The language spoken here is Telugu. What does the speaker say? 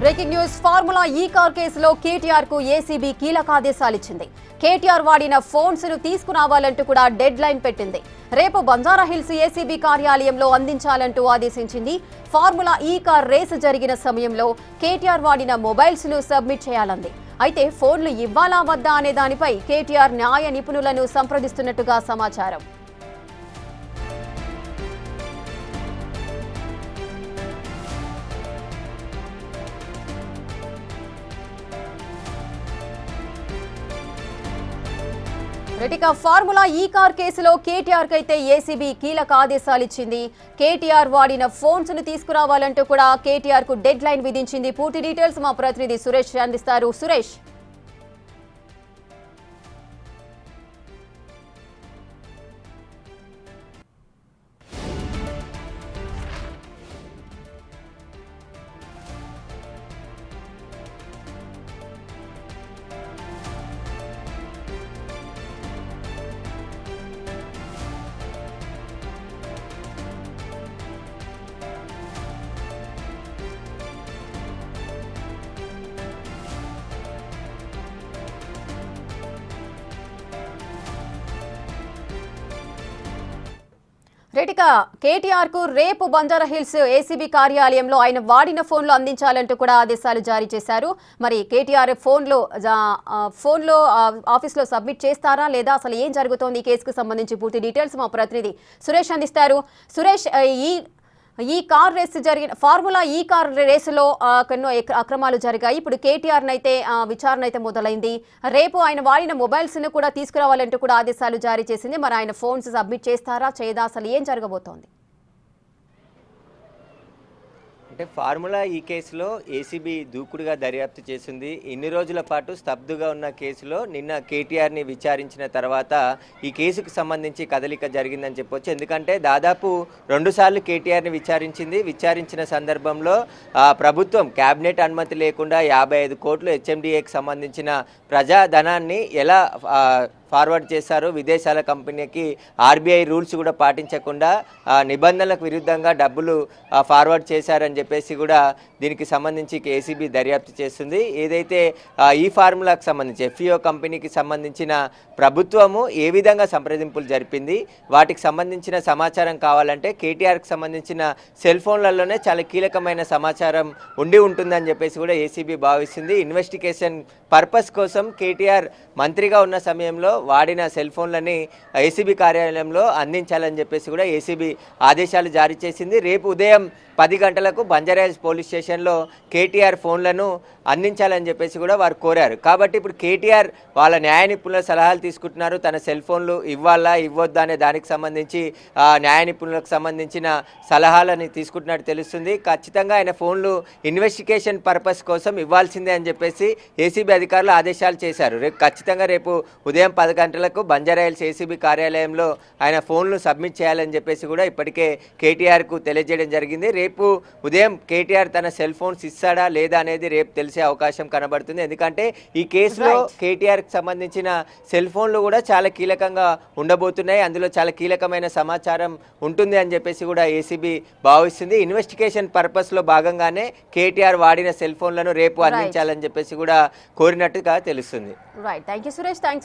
Breaking news. ఫార్ములా ఈ కార్ కేసులో కేటీఆర్ కు ఏసీబీ కీలక ఆదేశాలు ఇచ్చింది. కేటీఆర్ వాడిన ఫోన్స్ ను తీసుకురావాలంటూ కూడా డెడ్ లైన్ పెట్టింది. రేపు బంజారాహిల్స్ ఏసీబీ కార్యాలయంలో అందించాలంటూ ఆదేశించింది. ఫార్ములా ఈ కార్ రేసు జరిగిన సమయంలో కేటీఆర్ వాడిన మొబైల్స్ ను సబ్మిట్ చేయాలంది. అయితే ఫోన్లు ఇవ్వాలా వద్దా అనే దానిపై కేటీఆర్ న్యాయ నిపుణులను సంప్రదిస్తున్నట్టుగా సమాచారం. రెటిక ఫార్ములా ఈ కార్ కేసులో కేటీఆర్ కైతే ఏసీబీ కీలక ఆదేశాలు ఇచ్చింది. కేటీఆర్ వాడిన ఫోన్స్ ను తీసుకురావాలంటూ కూడా కేటీఆర్ కు డెడ్ లైన్ విధించింది. పూర్తి డీటెయిల్స్ మా ప్రతినిధి సురేష్ అందిస్తారు. సురేష్, రెటిక కేటీఆర్ కు రేపు బంజారాహిల్స్ ఏసీబీ కార్యాలయంలో ఆయన వాడిన ఫోన్లు అందించాలంటూ కూడా ఆదేశాలు జారీ చేశారు. మరి కేటీఆర్ ఫోన్లో ఆఫీస్లో సబ్మిట్ చేస్తారా లేదా, అసలు ఏం జరుగుతోంది ఈ కేసుకు సంబంధించి పూర్తి డీటెయిల్స్ మా ప్రతినిధి సురేష్ అందిస్తారు. సురేష్, ఈ కార్ రేసు జరిగిన ఫార్ములా ఈ కార్ రేసులో ఎన్నో అక్రమాలు జరిగాయి. ఇప్పుడు కేటీఆర్ నైతే విచారణ అయితే మొదలైంది. రేపు ఆయన వాడిన మొబైల్స్ ను కూడా తీసుకురావాలంటూ కూడా ఆదేశాలు జారీ చేసింది. మరి ఆయన ఫోన్స్ సబ్మిట్ చేస్తారా చేయదా, అసలు ఏం జరగబోతోంది? అంటే ఫార్ములా ఈ కేసులో ఏసీబీ దూకుడుగా దర్యాప్తు చేసింది. ఇన్ని రోజుల పాటు స్తబ్దుగా ఉన్న కేసులో నిన్న కేటీఆర్ని విచారించిన తర్వాత ఈ కేసుకు సంబంధించి కదలిక జరిగిందని చెప్పొచ్చు. ఎందుకంటే దాదాపు 2 సార్లు కేటీఆర్ని విచారించిన సందర్భంలో ప్రభుత్వం క్యాబినెట్ అనుమతి లేకుండా 55 కోట్లు హెచ్ఎండిఏకి సంబంధించిన ప్రజాధనాన్ని ఎలా ఫార్వర్డ్ చేశారు, విదేశాల కంపెనీకి ఆర్బీఐ రూల్స్ కూడా పాటించకుండా నిబంధనలకు విరుద్ధంగా డబ్బులు ఫార్వర్డ్ చేశారని చెప్పేసి కూడా దీనికి సంబంధించి ఏసీబీ దర్యాప్తు చేస్తుంది. ఏదైతే ఈ ఫార్ములాకు సంబంధించి ఎఫ్ఈఓ కంపెనీకి సంబంధించిన ప్రభుత్వము ఏ విధంగా సంప్రదింపులు జరిపింది, వాటికి సంబంధించిన సమాచారం కావాలంటే కేటీఆర్కి సంబంధించిన సెల్ ఫోన్లలోనే చాలా కీలకమైన సమాచారం ఉండి ఉంటుందని చెప్పేసి కూడా ఏసీబీ భావిస్తుంది. ఇన్వెస్టిగేషన్ పర్పస్ కోసం కేటీఆర్ మంత్రిగా ఉన్న సమయంలో వాడిన సెల్ ఫోన్లని ఏసీబీ కార్యాలయంలో అందించాలని చెప్పేసి కూడా ఏసీబీ ఆదేశాలు జారీ చేసింది. రేపు ఉదయం 10 గంటలకు బంజారాహిల్స్ పోలీస్ స్టేషన్లో కేటీఆర్ ఫోన్లను అందించాలని చెప్పేసి కూడా వారు కోరారు. కాబట్టి ఇప్పుడు కేటీఆర్ వాళ్ళ న్యాయ నిపుణుల సలహాలు తీసుకుంటున్నారు. తన సెల్ ఫోన్లు ఇవ్వాలా ఇవ్వొద్దా అనే దానికి సంబంధించి న్యాయ నిపుణులకు సంబంధించిన సలహాలని తీసుకుంటున్నట్టు తెలుస్తుంది. ఖచ్చితంగా ఆయన ఫోన్లు ఇన్వెస్టిగేషన్ పర్పస్ కోసం ఇవ్వాల్సిందే అని చెప్పేసి ఏసీబీ అధికారులు ఆదేశాలు చేశారు. ఖచ్చితంగా రేపు ఉదయం 10 గంటలకు బంజారాహిల్స్ ఏసీబీ కార్యాలయంలో ఆయన ఫోన్లు సబ్మిట్ చేయాలని చెప్పేసి కూడా ఇప్పటికే కేటీఆర్కు తెలియజేయడం జరిగింది. రేపు ఉదయం కేటీఆర్ తన సెల్ ఫోన్స్ ఇస్తాడా లేదా అనేది రేపు తెలిసే అవకాశం కనబడుతుంది. ఎందుకంటే ఈ కేసులో కేటీఆర్కి సంబంధించిన సెల్ ఫోన్లు కూడా చాలా కీలకంగా ఉండబోతున్నాయి. అందులో చాలా కీలకమైన సమాచారం ఉంటుంది అని చెప్పేసి కూడా ఏసీబీ భావిస్తుంది. ఇన్వెస్టిగేషన్ పర్పస్లో భాగంగానే కేటీఆర్ వాడిన సెల్ ఫోన్లను రేపు అందించాలని చెప్పేసి కూడా కోరినట్టుగా తెలుస్తుంది. Right, thank you Suresh. Thanks.